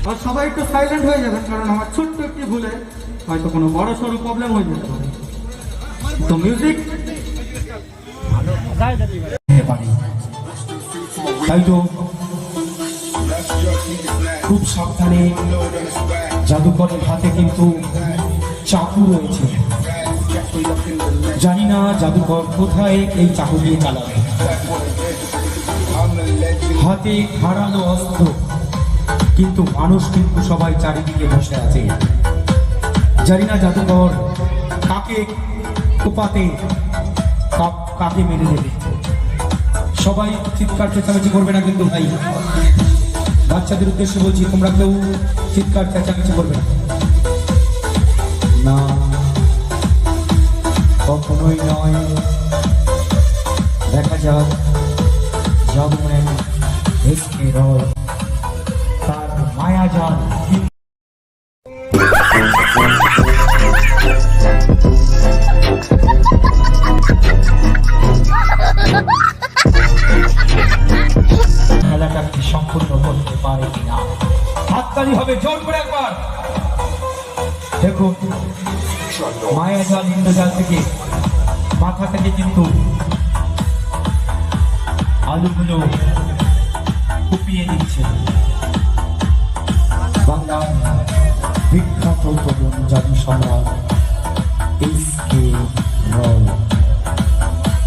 আর সবাই একটু সাইলেন্ট হয়ে যাবেন, কারণ আমার ছোট্ট একটি ভুলে হয়তো কোনো বড় সড়ো প্রবলেম হয়ে যেতে পারে। তো মিউজিক তাই তো খুব সাবধানে জাদুকরের হাতে কিন্তু চাকু রয়েছে। জানি না জাদুকর কোথায় এই চাকু দিয়ে চালাবে। হাতে ধারালো অস্ত্র, কিন্তু মানুষ কিন্তু সবাই চারিদিকে বসে আছে। জানি না জাদুকর কাকে কোপাতে কাকে মেরে দেবে। সবাই চিৎকার চেঁচামেচি করবে না কিন্তু ভাই, বাচ্চাদের উদ্দেশ্যে বলছি, তোমরা কেউ চিৎকার চেঁচামেচি করবে না। না, কখনোই নয়। দেখা যাক জাদুম্যান এসকে রয় তার মায়াজাল খেলাটাকে সম্পূর্ণ করতে পারে কিনা। হাততালি হবে জোর করে একবার। দেখুন, মায়াজাল ইন্দ্রজাল থেকে মাথা থেকে কিন্তু আলুগুলো কুপিয়ে দিচ্ছে। বাংলার বিখ্যাত তরুণ জাদু সম্রাট এসকে রয়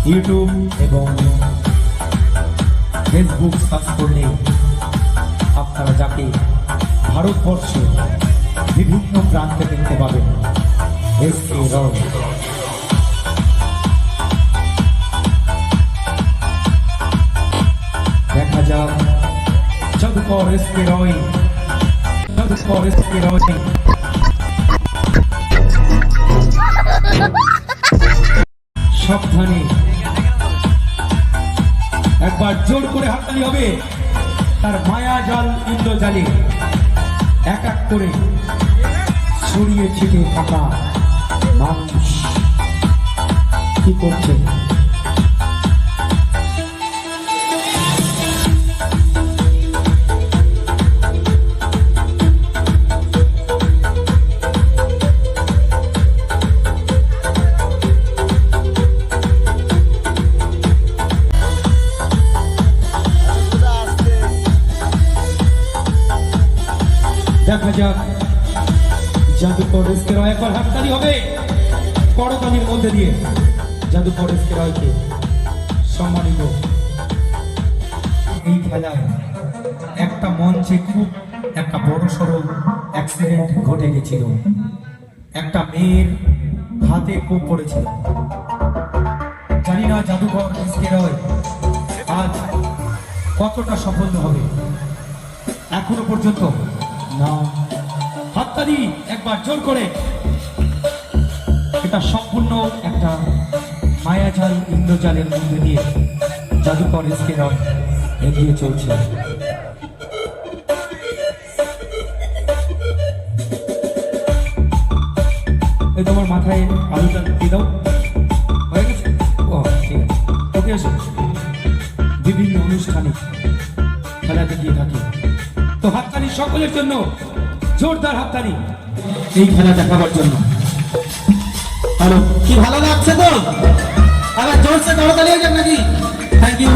ইউটিউব এবং ফেসবুক সার্চ করলে আপনারা যাকে ভারতবর্ষে বিভিন্ন প্রান্তে দেখতে পাবেন। এসকে রয় দেখা যাক জাদুকর এসকে রয়, জাদুকর এসকে রয় সাবধানে একবার জোর করে হাততালি হবে। তার মায়াজাল ইন্দ্রজালে এক এক করে ছড়িয়ে ছিটে থাকা মানুষ কি করছে। দেখা যাক জাদুকর এসকে রয়, একবার হাততালি হবে করতালির মধ্যে দিয়ে জাদুকর এসকে রয়কে সম্মানিত। এই খেলায় একটা মঞ্চে খুব একটা বড় সড়ো অ্যাক্সিডেন্ট ঘটে গেছিল। একটা মেয়ের হাতে কোপ পড়েছিল। জানি না জাদুকর এসকে রয় আজ কতটা সফল হবে। এখনো পর্যন্ত না। হাততালি একবার জোর করে। এটা সম্পূর্ণ একটা মায়াজাল ইন্দ্রজালের মধ্যে দিয়ে জাদুকর এসকে রয় এগিয়ে চলছে। এই তোমার মাথায় আলুটা দিয়ে দাও, হয়ে গেছে? ও ঠিক আছে, ওকে এসো। বিভিন্ন অনুষ্ঠানে খেলা দেখিয়ে থাকি। তো হাততালি সকলের জন্য, জোরদার হাততালি এই খেলা দেখাবার জন্য। কি ভালো লাগছে তো? আবার জোরসে করতালি হয়ে যাক নাকি? Thank you.